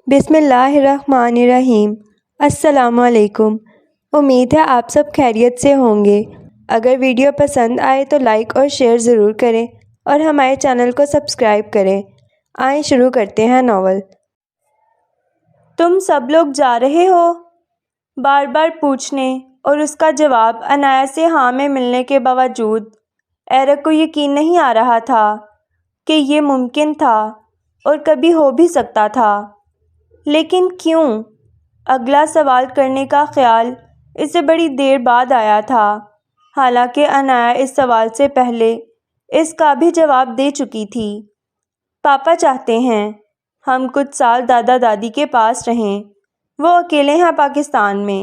بسم اللہ الرحمن الرحیم۔ السلام علیکم۔ امید ہے آپ سب خیریت سے ہوں گے۔ اگر ویڈیو پسند آئے تو لائک اور شیئر ضرور کریں اور ہمارے چینل کو سبسکرائب کریں۔ آئیں شروع کرتے ہیں ناول۔ تم سب لوگ جا رہے ہو؟ بار بار پوچھنے اور اس کا جواب عنایہ سے ہاں میں ملنے کے باوجود ایرک کو یقین نہیں آ رہا تھا کہ یہ ممکن تھا اور کبھی ہو بھی سکتا تھا۔ لیکن کیوں؟ اگلا سوال کرنے کا خیال اسے بڑی دیر بعد آیا تھا، حالانکہ عنایہ اس سوال سے پہلے اس کا بھی جواب دے چکی تھی۔ پاپا چاہتے ہیں ہم کچھ سال دادا دادی کے پاس رہیں، وہ اکیلے ہیں پاکستان میں۔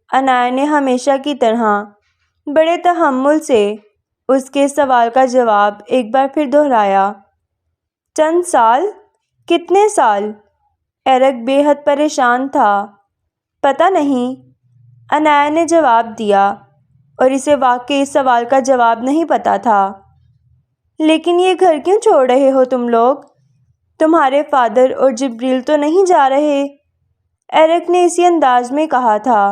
عنایہ نے ہمیشہ کی طرح بڑے تحمل سے اس کے سوال کا جواب ایک بار پھر دہرایا۔ چند سال؟ کتنے سال؟ ایرک بے حد پریشان تھا۔ پتہ نہیں، عنایہ نے جواب دیا، اور اسے واقعی اس سوال کا جواب نہیں پتہ تھا۔ لیکن یہ گھر کیوں چھوڑ رہے ہو تم لوگ؟ تمہارے فادر اور جبریل تو نہیں جا رہے؟ ایرک نے اسی انداز میں کہا تھا۔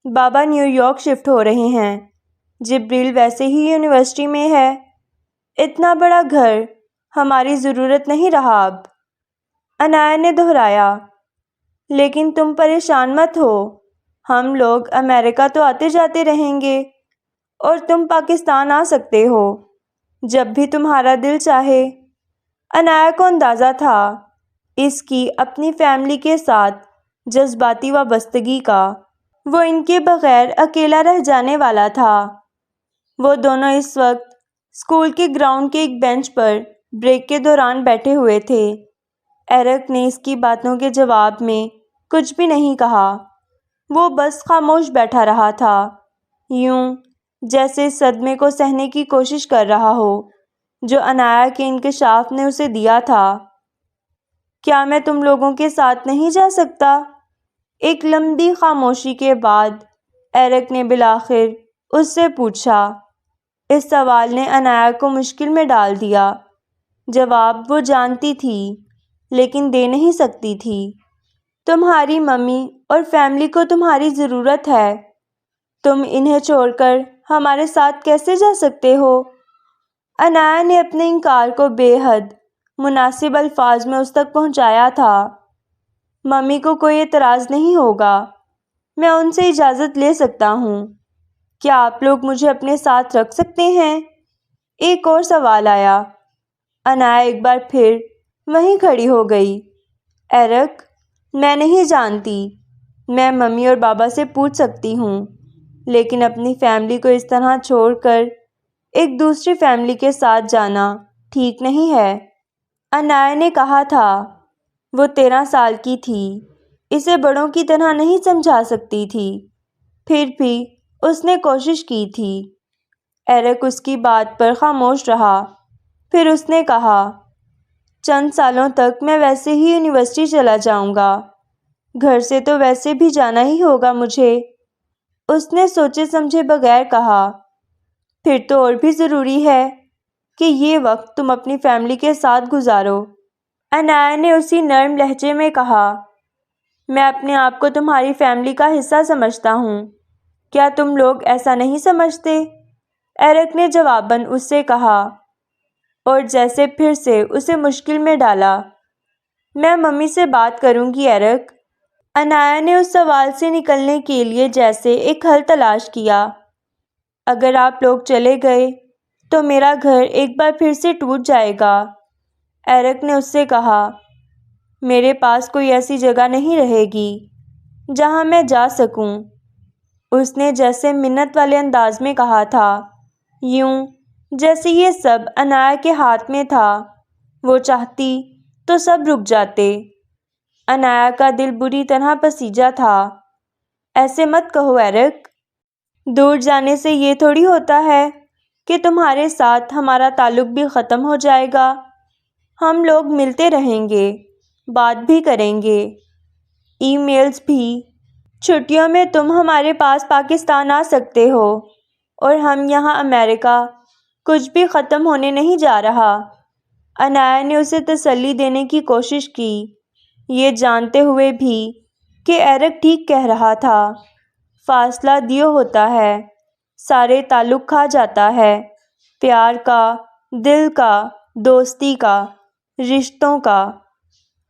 بابا نیو یارک شفٹ ہو رہے ہیں، جبریل ویسے ہی یونیورسٹی میں ہے۔ اتنا بڑا گھر ہماری ضرورت نہیں رہا اب، عنایہ نے دہرایا۔ لیکن تم پریشان مت ہو، ہم لوگ امریکہ تو آتے جاتے رہیں گے، اور تم پاکستان آ سکتے ہو جب بھی تمہارا دل چاہے۔ عنایہ کو اندازہ تھا اس کی اپنی فیملی کے ساتھ جذباتی وابستگی کا۔ وہ ان کے بغیر اکیلا رہ جانے والا تھا۔ وہ دونوں اس وقت اسکول کے گراؤنڈ کے ایک بینچ پر بریک کے دوران بیٹھے ہوئے تھے۔ ایرک نے اس کی باتوں کے جواب میں کچھ بھی نہیں کہا۔ وہ بس خاموش بیٹھا رہا تھا، یوں جیسے صدمے کو سہنے کی کوشش کر رہا ہو جو عنایہ کے انکشاف نے اسے دیا تھا۔ کیا میں تم لوگوں کے ساتھ نہیں جا سکتا؟ ایک لمبی خاموشی کے بعد ایرک نے بالآخر اس سے پوچھا۔ اس سوال نے عنایہ کو مشکل میں ڈال دیا۔ جواب وہ جانتی تھی لیکن دے نہیں سکتی تھی۔ تمہاری ممی اور فیملی کو تمہاری ضرورت ہے، تم انہیں چھوڑ کر ہمارے ساتھ کیسے جا سکتے ہو؟ عنایہ نے اپنے انکار کو بے حد مناسب الفاظ میں اس تک پہنچایا تھا۔ ممی کو کوئی اعتراض نہیں ہوگا، میں ان سے اجازت لے سکتا ہوں۔ کیا آپ لوگ مجھے اپنے ساتھ رکھ سکتے ہیں؟ ایک اور سوال آیا۔ عنایہ ایک بار پھر وہیں کھڑی ہو گئی۔ ایرک، میں نہیں جانتی، میں ممی اور بابا سے پوچھ سکتی ہوں، لیکن اپنی فیملی کو اس طرح چھوڑ کر ایک دوسری فیملی کے ساتھ جانا ٹھیک نہیں ہے۔ عنایہ نے کہا تھا۔ وہ 13 سال کی تھی، اسے بڑوں کی طرح نہیں سمجھا سکتی تھی، پھر بھی اس نے کوشش کی تھی۔ ایرک اس کی بات پر خاموش رہا، پھر اس نے کہا، چند سالوں تک میں ویسے ہی یونیورسٹی چلا جاؤں گا، گھر سے تو ویسے بھی جانا ہی ہوگا مجھے۔ اس نے سوچے سمجھے بغیر کہا، پھر تو اور بھی ضروری ہے کہ یہ وقت تم اپنی فیملی کے ساتھ گزارو۔ عنایہ نے اسی نرم لہجے میں کہا، میں اپنے آپ کو تمہاری فیملی کا حصہ سمجھتا ہوں، کیا تم لوگ ایسا نہیں سمجھتے؟ ایرک نے جواباً اس سے کہا، اور جیسے پھر سے اسے مشکل میں ڈالا۔ میں ممی سے بات کروں گی ایرک۔ عنایہ نے اس سوال سے نکلنے کے لیے جیسے ایک حل تلاش کیا۔ اگر آپ لوگ چلے گئے تو میرا گھر ایک بار پھر سے ٹوٹ جائے گا۔ ایرک نے اس سے کہا، میرے پاس کوئی ایسی جگہ نہیں رہے گی جہاں میں جا سکوں۔ اس نے جیسے منت والے انداز میں کہا تھا، یوں جیسے یہ سب عنایہ کے ہاتھ میں تھا۔ وہ چاہتی تو سب رک جاتے۔ عنایہ کا دل بری طرح پسیجا تھا۔ ایسے مت کہو ایرک، دور جانے سے یہ تھوڑی ہوتا ہے کہ تمہارے ساتھ ہمارا تعلق بھی ختم ہو جائے گا۔ ہم لوگ ملتے رہیں گے، بات بھی کریں گے، ای میلز بھی۔ چھٹیوں میں تم ہمارے پاس پاکستان آ سکتے ہو، اور ہم یہاں امریکہ کچھ بھی ختم ہونے نہیں جا رہا۔ عنایہ نے اسے تسلی دینے کی کوشش کی، یہ جانتے ہوئے بھی کہ ایرک ٹھیک کہہ رہا تھا۔ فاصلہ دیو ہوتا ہے، سارے تعلق کھا جاتا ہے، پیار کا، دل کا، دوستی کا، رشتوں کا۔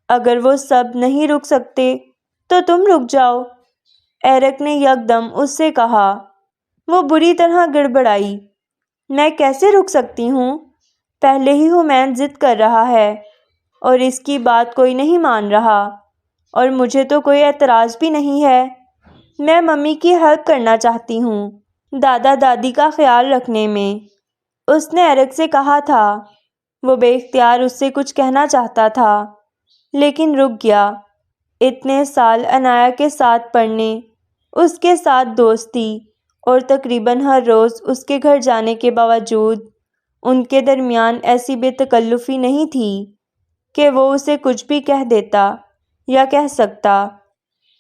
اگر وہ سب نہیں رک سکتے تو تم رک جاؤ، ایرک نے یکدم اس سے کہا۔ وہ بری طرح گڑبڑائی۔ میں کیسے رک سکتی ہوں؟ پہلے ہی حمید ضد کر رہا ہے اور اس کی بات کوئی نہیں مان رہا، اور مجھے تو کوئی اعتراض بھی نہیں ہے۔ میں ممی کی ہیلپ کرنا چاہتی ہوں، دادا دادی کا خیال رکھنے میں، اس نے ایرک سے کہا تھا۔ وہ بے اختیار اس سے کچھ کہنا چاہتا تھا لیکن رک گیا۔ اتنے سال عنایا کے ساتھ پڑھنے، اس کے ساتھ دوستی اور تقریباً ہر روز اس کے گھر جانے کے باوجود ان کے درمیان ایسی بے تکلفی نہیں تھی کہ وہ اسے کچھ بھی کہہ دیتا یا کہہ سکتا۔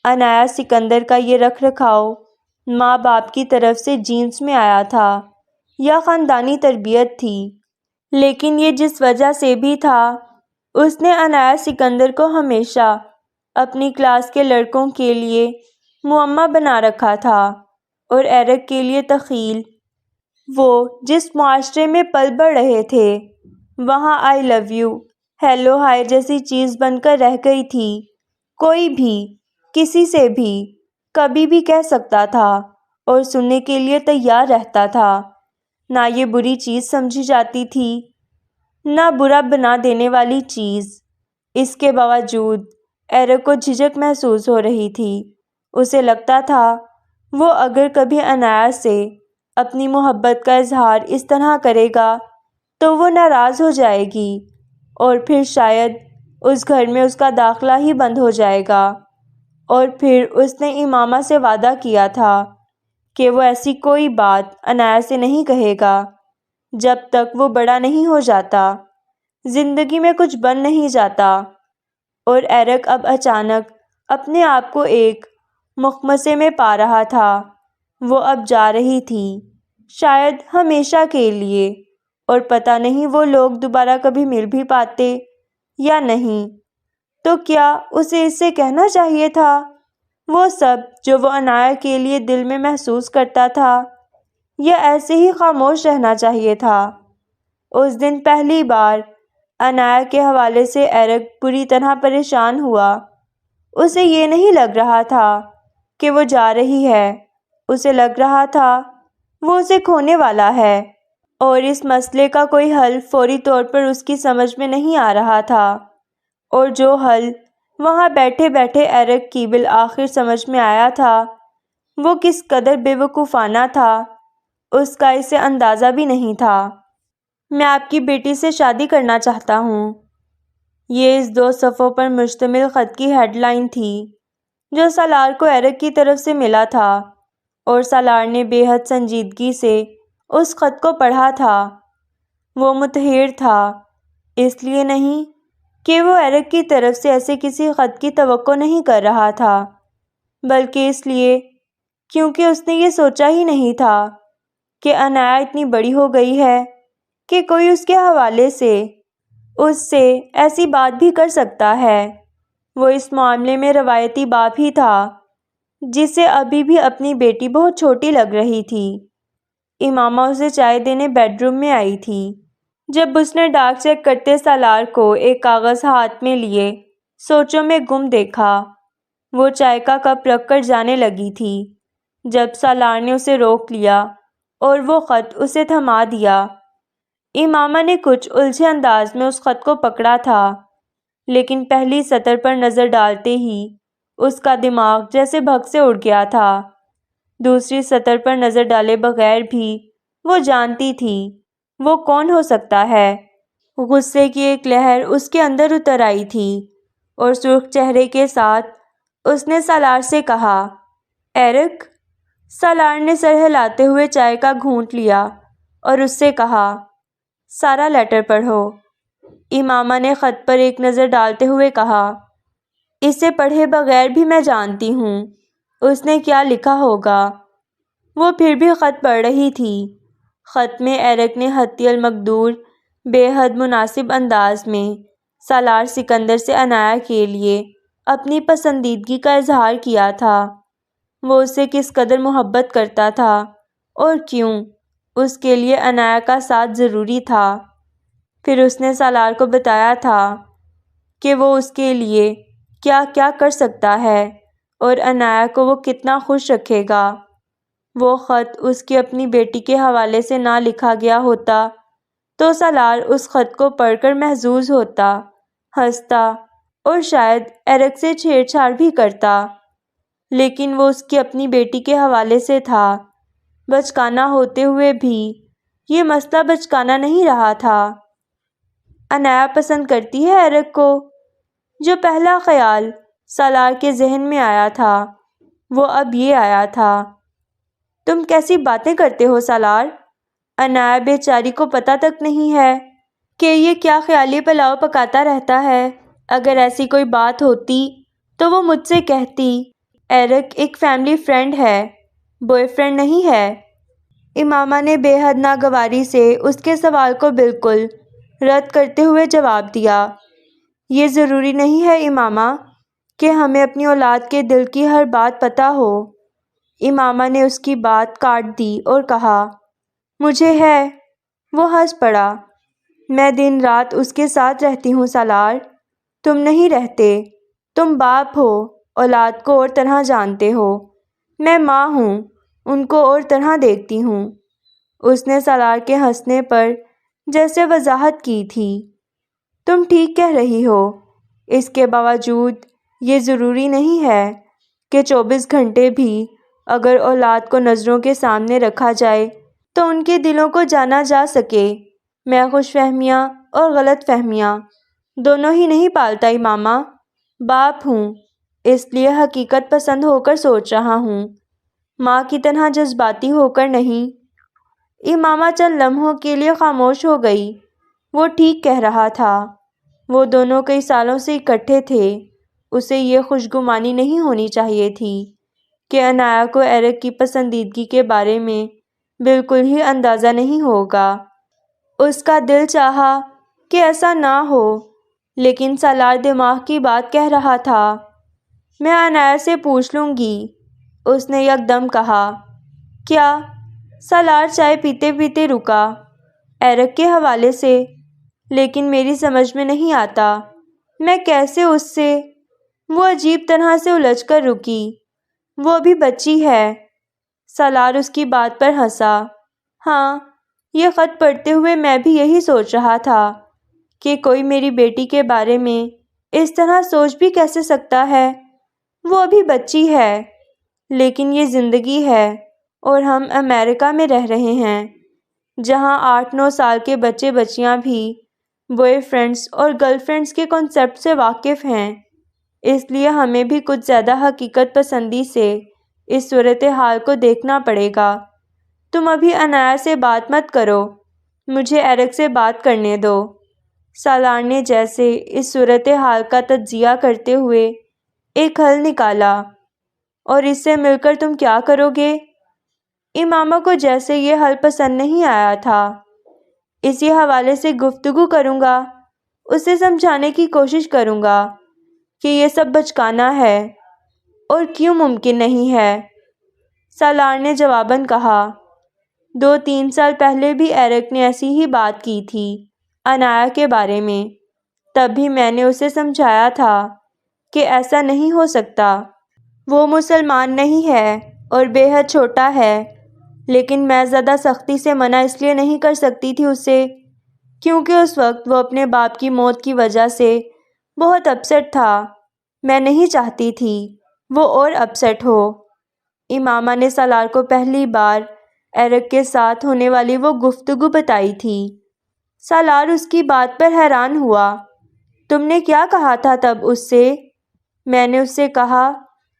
عنایا سکندر کا یہ رکھ رکھاؤ ماں باپ کی طرف سے جینس میں آیا تھا یا خاندانی تربیت تھی، لیکن یہ جس وجہ سے بھی تھا، اس نے عنایا سکندر کو ہمیشہ اپنی کلاس کے لڑکوں کے لیے معمہ بنا رکھا تھا اور ایرک کے لیے تخیل۔ وہ جس معاشرے میں پل بڑھ رہے تھے وہاں آئی لو یو، ہیلو ہائے جیسی چیز بن کر رہ گئی تھی۔ کوئی بھی کسی سے بھی کبھی بھی کہہ سکتا تھا اور سننے کے لیے تیار رہتا تھا۔ نہ یہ بری چیز سمجھی جاتی تھی، نہ برا بنا دینے والی چیز۔ اس کے باوجود ایرک کو جھجک محسوس ہو رہی تھی۔ اسے لگتا تھا وہ اگر کبھی عنایا سے اپنی محبت کا اظہار اس طرح کرے گا تو وہ ناراض ہو جائے گی اور پھر شاید اس گھر میں اس کا داخلہ ہی بند ہو جائے گا۔ اور پھر اس نے امامہ سے وعدہ کیا تھا کہ وہ ایسی کوئی بات عنایا سے نہیں کہے گا جب تک وہ بڑا نہیں ہو جاتا، زندگی میں کچھ بن نہیں جاتا۔ اور ایرک اب اچانک اپنے آپ کو ایک مخمصے میں پا رہا تھا۔ وہ اب جا رہی تھی، شاید ہمیشہ کے لیے، اور پتہ نہیں وہ لوگ دوبارہ کبھی مل بھی پاتے یا نہیں۔ تو کیا اسے اس سے کہنا چاہیے تھا وہ سب جو وہ عنایا کے لیے دل میں محسوس کرتا تھا، یا ایسے ہی خاموش رہنا چاہیے تھا؟ اس دن پہلی بار عنایا کے حوالے سے ایرک بری طرح پریشان ہوا۔ اسے یہ نہیں لگ رہا تھا کہ وہ جا رہی ہے، اسے لگ رہا تھا وہ اسے کھونے والا ہے، اور اس مسئلے کا کوئی حل فوری طور پر اس کی سمجھ میں نہیں آ رہا تھا، اور جو حل وہاں بیٹھے بیٹھے ایرک کی بالآخر سمجھ میں آیا تھا وہ کس قدر بے وقوفانہ تھا، اس کا اسے اندازہ بھی نہیں تھا۔ میں آپ کی بیٹی سے شادی کرنا چاہتا ہوں، یہ اس 2 صفحوں پر مشتمل خط کی ہیڈ لائن تھی جو سالار کو ایرک کی طرف سے ملا تھا، اور سالار نے بے حد سنجیدگی سے اس خط کو پڑھا تھا۔ وہ متحیر تھا، اس لیے نہیں کہ وہ ایرک کی طرف سے ایسے کسی خط کی توقع نہیں کر رہا تھا، بلکہ اس لیے کیونکہ اس نے یہ سوچا ہی نہیں تھا کہ عنایا اتنی بڑی ہو گئی ہے کہ کوئی اس کے حوالے سے اس سے ایسی بات بھی کر سکتا ہے۔ وہ اس معاملے میں روایتی باپ ہی تھا جسے ابھی بھی اپنی بیٹی بہت چھوٹی لگ رہی تھی۔ امامہ اسے چائے دینے بیڈ روم میں آئی تھی جب اس نے ڈاک چیک کرتے سالار کو ایک کاغذ ہاتھ میں لیے سوچوں میں گم دیکھا۔ وہ چائے کا کپ رکھ کر جانے لگی تھی جب سالار نے اسے روک لیا اور وہ خط اسے تھما دیا۔ امامہ نے کچھ الجھے انداز میں اس خط کو پکڑا تھا، لیکن پہلی سطر پر نظر ڈالتے ہی اس کا دماغ جیسے بھگ سے اڑ گیا تھا۔ دوسری سطر پر نظر ڈالے بغیر بھی وہ جانتی تھی وہ کون ہو سکتا ہے۔ غصے کی ایک لہر اس کے اندر اتر آئی تھی اور سرخ چہرے کے ساتھ اس نے سالار سے کہا، ایرک؟ سالار نے سر ہلاتے ہوئے چائے کا گھونٹ لیا اور اس سے کہا، سارا لیٹر پڑھو۔ امامہ نے خط پر ایک نظر ڈالتے ہوئے کہا، اسے پڑھے بغیر بھی میں جانتی ہوں اس نے کیا لکھا ہوگا۔ وہ پھر بھی خط پڑھ رہی تھی۔ خط میں ایرک نے حتی المقدور بے حد مناسب انداز میں سالار سکندر سے عنایا کے لیے اپنی پسندیدگی کا اظہار کیا تھا۔ وہ اسے کس قدر محبت کرتا تھا اور کیوں اس کے لیے عنایا کا ساتھ ضروری تھا۔ پھر اس نے سالار کو بتایا تھا کہ وہ اس کے لیے کیا کیا کر سکتا ہے اور عنایا کو وہ کتنا خوش رکھے گا۔ وہ خط اس کی اپنی بیٹی کے حوالے سے نہ لکھا گیا ہوتا تو سالار اس خط کو پڑھ کر محظوظ ہوتا، ہنستا اور شاید ایرک سے چھیڑ چھاڑ بھی کرتا، لیکن وہ اس کی اپنی بیٹی کے حوالے سے تھا۔ بچکانا ہوتے ہوئے بھی یہ مسئلہ بچکانا نہیں رہا تھا۔ عنایا پسند کرتی ہے ایرک کو؟ جو پہلا خیال سالار کے ذہن میں آیا تھا وہ اب یہ آیا تھا۔ تم کیسی باتیں کرتے ہو سالار؟ عنایا بیچاری کو پتہ تک نہیں ہے کہ یہ کیا خیالی پلاؤ پکاتا رہتا ہے۔ اگر ایسی کوئی بات ہوتی تو وہ مجھ سے کہتی۔ ایرک ایک فیملی فرینڈ ہے، بوائے فرینڈ نہیں ہے۔ امامہ نے بے حد ناگواری سے اس کے سوال کو بالکل رد کرتے ہوئے جواب دیا۔ یہ ضروری نہیں ہے امامہ کہ ہمیں اپنی اولاد کے دل کی ہر بات پتہ ہو۔ امامہ نے اس کی بات کاٹ دی اور کہا، مجھے ہے۔ وہ ہنس پڑا۔ میں دن رات اس کے ساتھ رہتی ہوں سالار، تم نہیں رہتے۔ تم باپ ہو، اولاد کو اور طرح جانتے ہو۔ میں ماں ہوں، ان کو اور طرح دیکھتی ہوں۔ اس نے سالار کے ہنسنے پر جیسے وضاحت کی تھی، تم ٹھیک کہہ رہی ہو۔ اس کے باوجود یہ ضروری نہیں ہے کہ 24 گھنٹے بھی اگر اولاد کو نظروں کے سامنے رکھا جائے تو ان کے دلوں کو جانا جا سکے۔ میں خوش فہمیاں اور غلط فہمیاں دونوں ہی نہیں پالتا امامہ، باپ ہوں، اس لیے حقیقت پسند ہو کر سوچ رہا ہوں، ماں کی طرح جذباتی ہو کر نہیں۔ امامہ چند لمحوں کے لیے خاموش ہو گئی۔ وہ ٹھیک کہہ رہا تھا، وہ دونوں کئی سالوں سے اکٹھے تھے۔ اسے یہ خوشگمانی نہیں ہونی چاہیے تھی کہ عنایا کو ایرک کی پسندیدگی کے بارے میں بالکل ہی اندازہ نہیں ہوگا۔ اس کا دل چاہا کہ ایسا نہ ہو، لیکن سالار دماغ کی بات کہہ رہا تھا۔ میں عنایا سے پوچھ لوں گی، اس نے یکدم کہا۔ کیا؟ سالار چائے پیتے پیتے رکا۔ ایرک کے حوالے سے، لیکن میری سمجھ میں نہیں آتا میں کیسے اس سے۔ وہ عجیب طرح سے الجھ کر رکی۔ وہ ابھی بچی ہے۔ سالار اس کی بات پر ہنسا۔ ہاں، یہ خط پڑھتے ہوئے میں بھی یہی سوچ رہا تھا کہ کوئی میری بیٹی کے بارے میں اس طرح سوچ بھی کیسے سکتا ہے۔ وہ ابھی بچی ہے، لیکن یہ زندگی ہے اور ہم امریکہ میں رہ رہے ہیں، جہاں 8-9 سال کے بچے بچیاں بھی بوائے فرینڈز اور گرل فرینڈز کے کنسیپٹ سے واقف ہیں۔ اس لیے ہمیں بھی کچھ زیادہ حقیقت پسندی سے اس صورتحال کو دیکھنا پڑے گا۔ تم ابھی عنایا سے بات مت کرو، مجھے ایرک سے بات کرنے دو۔ سالار نے جیسے اس صورتحال کا تجزیہ کرتے ہوئے ایک حل نکالا۔ اور اس سے مل کر تم کیا کرو گے؟ امامہ کو جیسے یہ حل پسند نہیں آیا تھا۔ اسی حوالے سے گفتگو کروں گا، اسے سمجھانے کی کوشش کروں گا کہ یہ سب بچکانا ہے اور کیوں ممکن نہیں ہے۔ سالار نے جواباً کہا، 2-3 سال پہلے بھی ایرک نے ایسی ہی بات کی تھی عنایا کے بارے میں۔ تب بھی میں نے اسے سمجھایا تھا کہ ایسا نہیں ہو سکتا۔ وہ مسلمان نہیں ہے اور بے حد چھوٹا ہے، لیکن میں زیادہ سختی سے منع اس لیے نہیں کر سکتی تھی اسے کیونکہ اس وقت وہ اپنے باپ کی موت کی وجہ سے بہت اپسیٹ تھا۔ میں نہیں چاہتی تھی وہ اور اپسیٹ ہو۔ امامہ نے سالار کو پہلی بار ایرک کے ساتھ ہونے والی وہ گفتگو بتائی تھی۔ سالار اس کی بات پر حیران ہوا۔ تم نے کیا کہا تھا تب اس سے؟ میں نے اس سے کہا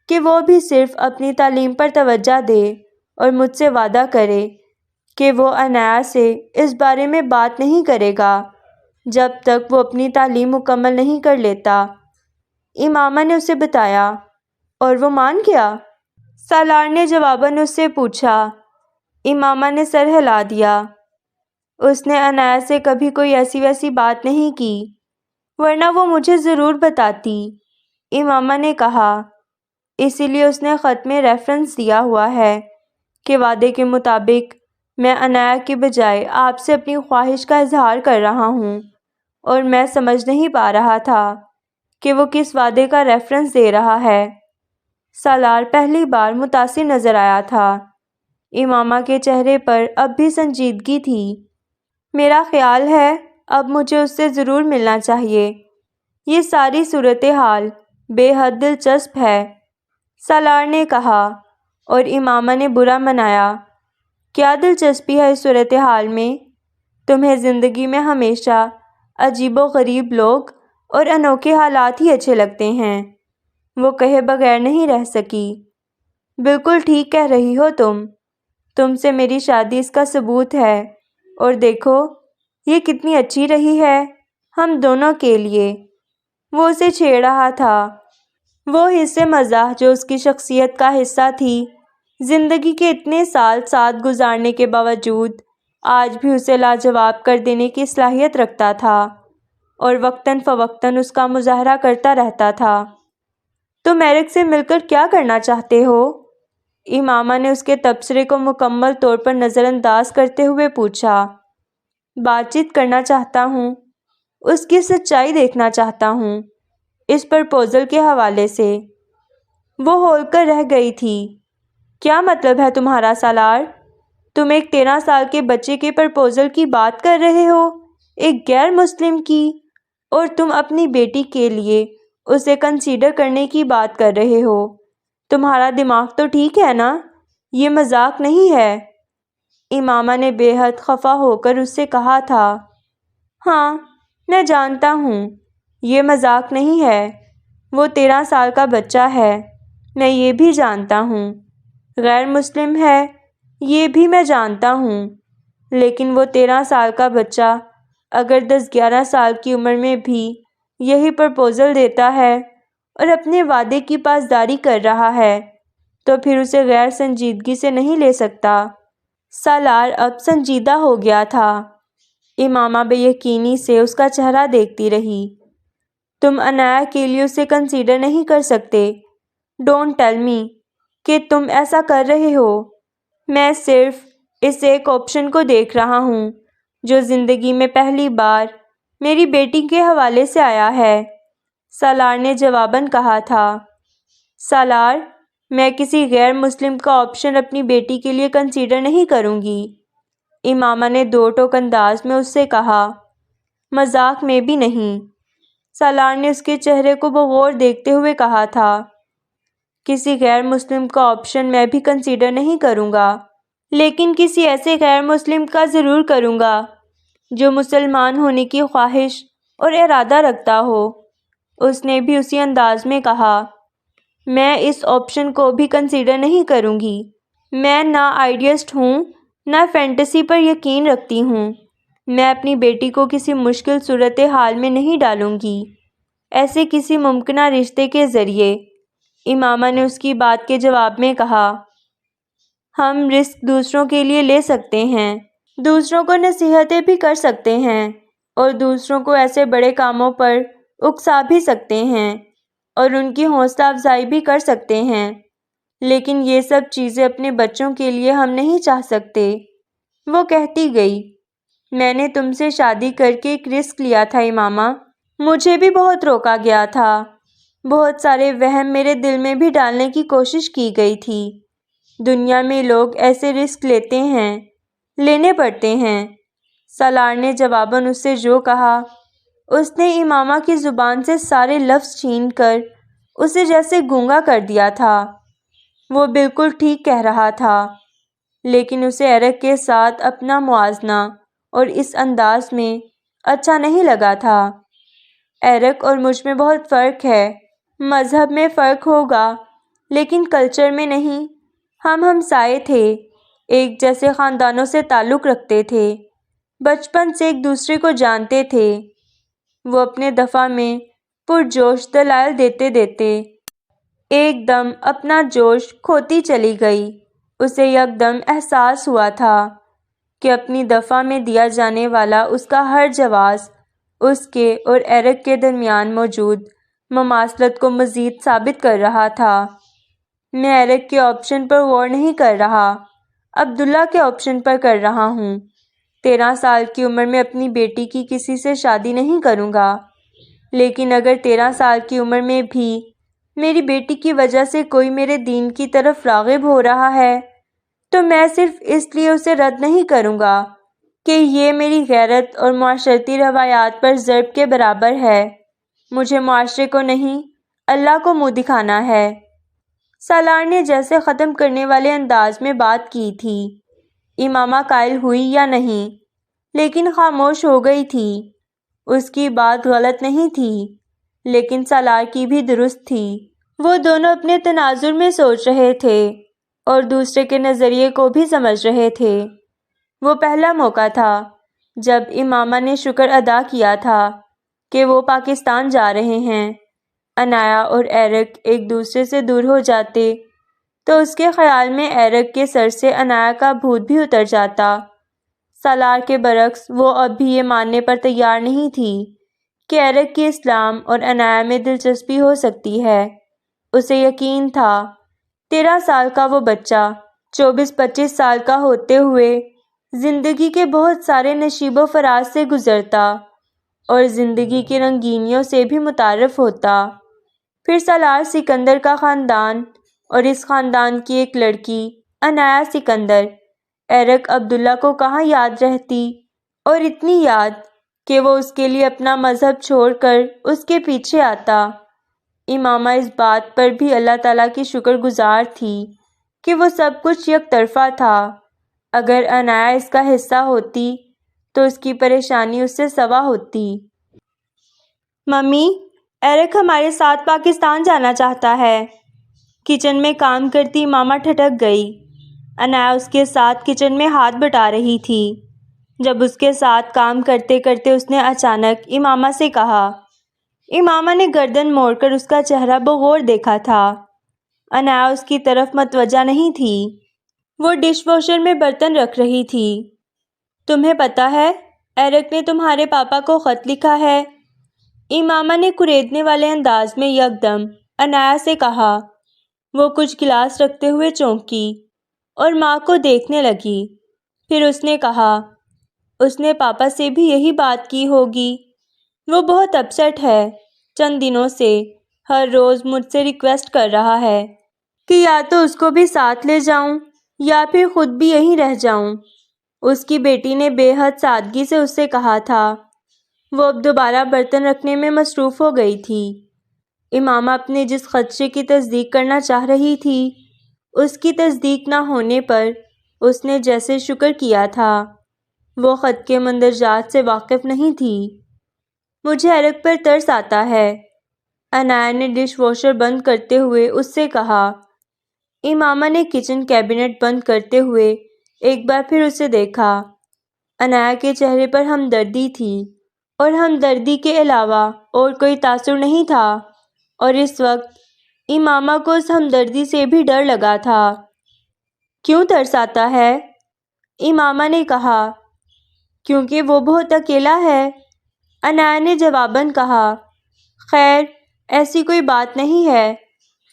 کہ وہ بھی صرف اپنی تعلیم پر توجہ دے اور مجھ سے وعدہ کرے کہ وہ عنایا سے اس بارے میں بات نہیں کرے گا جب تک وہ اپنی تعلیم مکمل نہیں کر لیتا۔ امامہ نے اسے بتایا۔ اور وہ مان گیا؟ سالار نے جواباً اس سے پوچھا۔ امامہ نے سر ہلا دیا۔ اس نے عنایا سے کبھی کوئی ایسی ویسی بات نہیں کی، ورنہ وہ مجھے ضرور بتاتی۔ امامہ نے کہا، اسی لیے اس نے خط میں ریفرنس دیا ہوا ہے کہ وعدے کے مطابق میں عنایا کے بجائے آپ سے اپنی خواہش کا اظہار کر رہا ہوں، اور میں سمجھ نہیں پا رہا تھا کہ وہ کس وعدے کا ریفرنس دے رہا ہے۔ سالار پہلی بار متاثر نظر آیا تھا۔ امامہ کے چہرے پر اب بھی سنجیدگی تھی۔ میرا خیال ہے اب مجھے اس سے ضرور ملنا چاہیے۔ یہ ساری صورتحال بے حد دلچسپ ہے، سالار نے کہا، اور امامہ نے برا منایا۔ کیا دلچسپی ہے اس صورتحال میں؟ تمہیں زندگی میں ہمیشہ عجیب و غریب لوگ اور انوکھے حالات ہی اچھے لگتے ہیں، وہ کہے بغیر نہیں رہ سکی۔ بالکل ٹھیک کہہ رہی ہو تم سے میری شادی اس کا ثبوت ہے، اور دیکھو یہ کتنی اچھی رہی ہے ہم دونوں کے لیے۔ وہ اسے چھیڑ رہا تھا، وہ حصے مزاح جو اس کی شخصیت کا حصہ تھی، زندگی کے اتنے سال ساتھ گزارنے کے باوجود آج بھی اسے لاجواب کر دینے کی صلاحیت رکھتا تھا، اور وقتاً فوقتاً اس کا مظاہرہ کرتا رہتا تھا۔ تم ایرک سے مل کر کیا کرنا چاہتے ہو؟ امامہ نے اس کے تبصرے کو مکمل طور پر نظر انداز کرتے ہوئے پوچھا۔ بات چیت کرنا چاہتا ہوں، اس کی سچائی دیکھنا چاہتا ہوں، اس پرپوزل کے حوالے سے۔ وہ ہول کر رہ گئی تھی۔ کیا مطلب ہے تمہارا سالار؟ تم ایک 13 سال کے بچے کے پرپوزل کی بات کر رہے ہو، ایک غیر مسلم کی، اور تم اپنی بیٹی کے لیے اسے کنسیڈر کرنے کی بات کر رہے ہو۔ تمہارا دماغ تو ٹھیک ہے نا؟ یہ مذاق نہیں ہے۔ امامہ نے بے حد خفا ہو کر اس سے کہا تھا۔ ہاں، میں جانتا ہوں، یہ مذاق نہیں ہے۔ وہ 13 سال کا بچہ ہے، میں یہ بھی جانتا ہوں۔ غیر مسلم ہے، یہ بھی میں جانتا ہوں، لیکن وہ 13 سال کا بچہ اگر 10-11 سال کی عمر میں بھی یہی پرپوزل دیتا ہے اور اپنے وعدے کی پاسداری کر رہا ہے تو پھر اسے غیر سنجیدگی سے نہیں لے سکتا۔ سالار اب سنجیدہ ہو گیا تھا۔ امامہ بے یقینی سے اس کا چہرہ دیکھتی رہی۔ تم عنایا کے لیے اسے کنسیڈر نہیں کر سکتے۔ ڈونٹ ٹیل می کہ تم ایسا کر رہے ہو۔ میں صرف اس ایک آپشن کو دیکھ رہا ہوں جو زندگی میں پہلی بار میری بیٹی کے حوالے سے آیا ہے، سالار نے جواباً کہا تھا۔ سالار، میں کسی غیر مسلم کا آپشن اپنی بیٹی کے لیے کنسیڈر نہیں کروں گی، امامہ نے دو ٹوک انداز میں اس سے کہا۔ مذاق میں بھی نہیں، سالار نے اس کے چہرے کو بغور دیکھتے ہوئے کہا تھا۔ کسی غیر مسلم کا آپشن میں بھی کنسیڈر نہیں کروں گا، لیکن کسی ایسے غیر مسلم کا ضرور کروں گا جو مسلمان ہونے کی خواہش اور ارادہ رکھتا ہو، اس نے بھی اسی انداز میں کہا۔ میں اس آپشن کو بھی کنسیڈر نہیں کروں گی۔ میں نہ آئیڈیسٹ ہوں، نہ فینٹیسی پر یقین رکھتی ہوں۔ میں اپنی بیٹی کو کسی مشکل صورتحال میں نہیں ڈالوں گی، ایسے کسی ممکنہ رشتے کے ذریعے، امامہ نے اس کی بات کے جواب میں کہا۔ ہم رسک دوسروں کے لیے لے سکتے ہیں، دوسروں کو نصیحتیں بھی کر سکتے ہیں، اور دوسروں کو ایسے بڑے کاموں پر اکسا بھی سکتے ہیں اور ان کی حوصلہ افزائی بھی کر سکتے ہیں، لیکن یہ سب چیزیں اپنے بچوں کے لیے ہم نہیں چاہ سکتے۔ وہ کہتی گئی، میں نے تم سے شادی کر کے ایک رسک لیا تھا امامہ، مجھے بھی بہت روکا گیا تھا، بہت سارے وہم میرے دل میں بھی ڈالنے کی کوشش کی گئی تھی۔ دنیا میں لوگ ایسے رسک لینے پڑتے ہیں، سالار نے جواباً اس سے جو کہا، اس نے امامہ کی زبان سے سارے لفظ چھین کر اسے جیسے گونگا کر دیا تھا۔ وہ بالکل ٹھیک کہہ رہا تھا، لیکن اسے ایرک کے ساتھ اپنا موازنہ اور اس انداز میں اچھا نہیں لگا تھا۔ ایرک اور مجھ میں بہت فرق ہے، مذہب میں فرق ہوگا لیکن کلچر میں نہیں۔ ہم ہمسائے تھے، ایک جیسے خاندانوں سے تعلق رکھتے تھے، بچپن سے ایک دوسرے کو جانتے تھے۔ وہ اپنے دفاع میں پرجوش دلائل دیتے دیتے ایک دم اپنا جوش کھوتی چلی گئی۔ اسے یکدم احساس ہوا تھا کہ اپنی دفاع میں دیا جانے والا اس کا ہر جواز اس کے اور ایرک کے درمیان موجود مماثلت کو مزید ثابت کر رہا تھا۔ میں ایرک کے آپشن پر غور نہیں کر رہا، عبداللہ کے آپشن پر کر رہا ہوں۔ 13 سال کی عمر میں اپنی بیٹی کی کسی سے شادی نہیں کروں گا، لیکن اگر 13 سال کی عمر میں بھی میری بیٹی کی وجہ سے کوئی میرے دین کی طرف راغب ہو رہا ہے تو میں صرف اس لیے اسے رد نہیں کروں گا کہ یہ میری غیرت اور معاشرتی روایات پر ضرب کے برابر ہے۔ مجھے معاشرے کو نہیں، اللہ کو منہ دکھانا ہے۔ سالار نے جیسے ختم کرنے والے انداز میں بات کی تھی۔ امامہ قائل ہوئی یا نہیں، لیکن خاموش ہو گئی تھی۔ اس کی بات غلط نہیں تھی، لیکن سالار کی بھی درست تھی۔ وہ دونوں اپنے تناظر میں سوچ رہے تھے اور دوسرے کے نظریے کو بھی سمجھ رہے تھے۔ وہ پہلا موقع تھا جب امامہ نے شکر ادا کیا تھا کہ وہ پاکستان جا رہے ہیں۔ عنایا اور ایرک ایک دوسرے سے دور ہو جاتے تو اس کے خیال میں ایرک کے سر سے عنایا کا بھوت بھی اتر جاتا۔ سالار کے برعکس وہ اب بھی یہ ماننے پر تیار نہیں تھی کہ ایرک کی اسلام اور عنایا میں دلچسپی ہو سکتی ہے۔ اسے یقین تھا 13 سال کا وہ بچہ 24-25 سال کا ہوتے ہوئے زندگی کے بہت سارے نشیب و فراز سے گزرتا اور زندگی کی رنگینیوں سے بھی متعارف ہوتا۔ پھر سالار سکندر کا خاندان اور اس خاندان کی ایک لڑکی عنایا سکندر، ایرک عبداللہ کو کہاں یاد رہتی، اور اتنی یاد کہ وہ اس کے لیے اپنا مذہب چھوڑ کر اس کے پیچھے آتا۔ امامہ اس بات پر بھی اللہ تعالیٰ کی شکر گزار تھی کہ وہ سب کچھ یک طرفہ تھا۔ اگر عنایا اس کا حصہ ہوتی تو اس کی پریشانی اس سے سوا ہوتی۔ ممی، ایرک ہمارے ساتھ پاکستان جانا چاہتا ہے۔ کچن میں کام کرتی امامہ ٹھٹک گئی۔ عنایا اس کے ساتھ کچن میں ہاتھ بٹا رہی تھی جب اس کے ساتھ کام کرتے کرتے اس نے اچانک امامہ سے کہا۔ امامہ نے گردن موڑ کر اس کا چہرہ بغور دیکھا تھا۔ عنایا اس کی طرف متوجہ نہیں تھی، وہ ڈش واشر میں برتن رکھ رہی تھی۔ تمہیں پتہ ہے ایرک نے تمہارے پاپا کو خط لکھا ہے؟ امامہ نے کریدنے والے انداز میں یکدم عنایا سے کہا۔ وہ کچھ گلاس رکھتے ہوئے چونکی اور ماں کو دیکھنے لگی۔ پھر اس نے کہا، اس نے پاپا سے بھی یہی بات کی ہوگی۔ وہ بہت اپسیٹ ہے، چند دنوں سے ہر روز مجھ سے ریکویسٹ کر رہا ہے کہ یا تو اس کو بھی ساتھ لے جاؤں یا پھر خود بھی یہیں رہ جاؤں۔ اس کی بیٹی نے بے حد سادگی سے اس سے کہا تھا۔ وہ اب دوبارہ برتن رکھنے میں مصروف ہو گئی تھی۔ امامہ اپنے جس خدشے کی تصدیق کرنا چاہ رہی تھی، اس کی تصدیق نہ ہونے پر اس نے جیسے شکر کیا تھا۔ وہ خط کے مندرجات سے واقف نہیں تھی۔ مجھے ایرک پر ترس آتا ہے، عنایا نے ڈش واشر بند کرتے ہوئے اس سے کہا۔ امامہ نے کچن کیبنٹ بند کرتے ہوئے ایک بار پھر اسے دیکھا۔ عنایا کے چہرے پر ہمدردی تھی اور ہمدردی کے علاوہ اور کوئی تاثر نہیں تھا، اور اس وقت امامہ کو اس ہمدردی سے بھی ڈر لگا تھا۔ کیوں ترس آتا ہے؟ امامہ نے کہا۔ کیونکہ وہ بہت اکیلا ہے، عنایا نے جواباً کہا۔ خیر، ایسی کوئی بات نہیں ہے،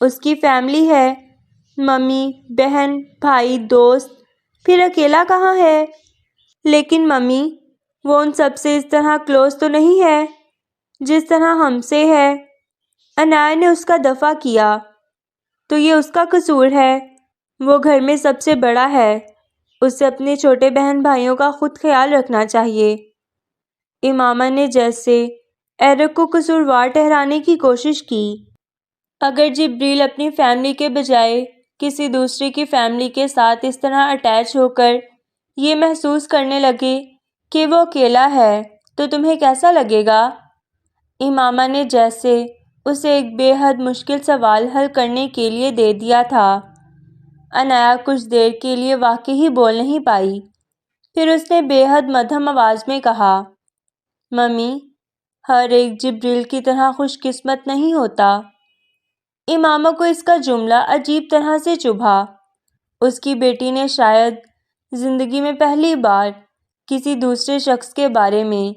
اس کی فیملی ہے، ممی، بہن، بھائی، دوست، پھر اکیلا کہاں ہے؟ لیکن ممی، وہ ان سب سے اس طرح کلوز تو نہیں ہے جس طرح ہم سے ہے۔ عنایا نے اس کا دفاع کیا۔ تو یہ اس کا قصور ہے، وہ گھر میں سب سے بڑا ہے، اسے اپنے چھوٹے بہن بھائیوں کا خود خیال رکھنا چاہیے۔ امامہ نے جیسے ایرک کو قصوروار ٹھہرانے کی کوشش کی۔ اگر جبریل اپنی فیملی کے بجائے کسی دوسرے کی فیملی کے ساتھ اس طرح اٹیچ ہو کر یہ محسوس کرنے لگے کہ وہ اکیلا ہے تو تمہیں کیسا لگے گا؟ امامہ نے جیسے اسے ایک بے حد مشکل سوال حل کرنے کے لیے دے دیا تھا۔ عنایا کچھ دیر کے لیے واقعی بول نہیں پائی۔ پھر اس نے بے حد مدھم آواز میں کہا، ممی، ہر ایک جبریل کی طرح خوش قسمت نہیں ہوتا۔ امامہ کو اس کا جملہ عجیب طرح سے چبھا۔ اس کی بیٹی نے شاید زندگی میں پہلی بار کسی دوسرے شخص کے بارے میں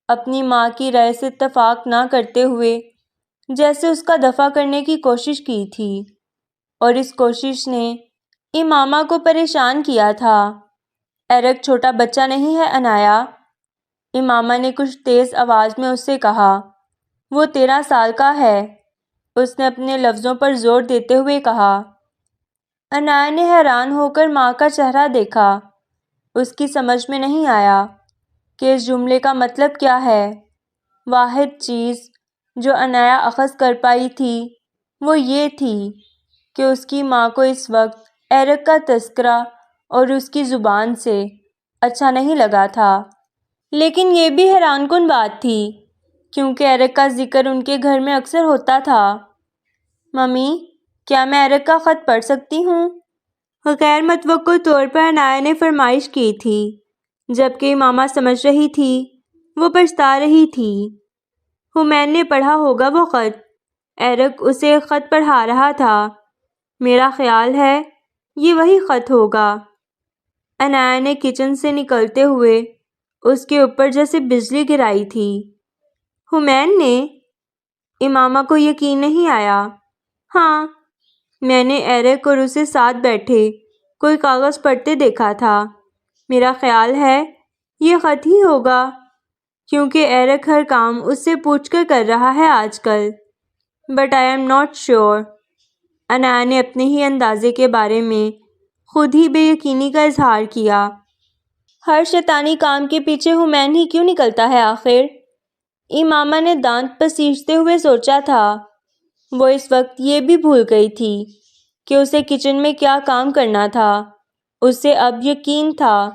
اپنی ماں کی رائے سے اتفاق نہ کرتے ہوئے جیسے اس کا دفع کرنے کی کوشش کی تھی، اور اس کوشش نے امامہ کو پریشان کیا تھا۔ ایرک چھوٹا بچہ نہیں ہے عنایا، امامہ نے کچھ تیز آواز میں اس سے کہا۔ وہ 13 سال کا ہے، اس نے اپنے لفظوں پر زور دیتے ہوئے کہا۔ عنایا نے حیران ہو کر ماں کا چہرہ دیکھا۔ اس کی سمجھ میں نہیں آیا کہ اس جملے کا مطلب کیا ہے۔ واحد چیز جو عنایا اخذ کر پائی تھی وہ یہ تھی کہ اس کی ماں کو اس وقت ایرک کا تذکرہ اور اس کی زبان سے اچھا نہیں لگا تھا۔ لیکن یہ بھی حیران کن بات تھی کیونکہ ایرک کا ذکر ان کے گھر میں اکثر ہوتا تھا۔ ممی، کیا میں ایرک کا خط پڑھ سکتی ہوں؟ غیر متوقع طور پر عنایا نے فرمائش کی تھی، جبکہ امامہ سمجھ رہی تھی وہ پچھتا رہی تھی۔ حمین نے پڑھا ہوگا وہ خط۔ ایرک اسے ایک خط پڑھا رہا تھا۔ میرا خیال ہے یہ وہی خط ہوگا۔ عنایا نے کچن سے نکلتے ہوئے اس کے اوپر جیسے بجلی گرائی تھی۔ حمین نے؟ امامہ کو یقین نہیں آیا۔ ہاں، میں نے ایرک اور اسے ساتھ بیٹھے کوئی کاغذ پڑھتے دیکھا تھا۔ میرا خیال ہے یہ خط ہی ہوگا، کیونکہ ایرک ہر کام اس سے پوچھ کر کر رہا ہے آج کل۔ But I am not sure. Inaya نے اپنے ہی اندازے کے بارے میں خود ہی بے یقینی کا اظہار کیا۔ ہر شیطانی کام کے پیچھے حمین ہی کیوں نکلتا ہے آخر؟ امامہ نے دانت پسیجتے ہوئے سوچا تھا۔ وہ اس وقت یہ بھی بھول گئی تھی کہ اسے کچن میں کیا کام کرنا تھا۔ اسے اب یقین تھا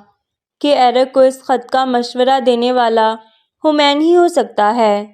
کہ ایرک کو اس خط کا مشورہ دینے والا حمین ہی ہو سکتا ہے۔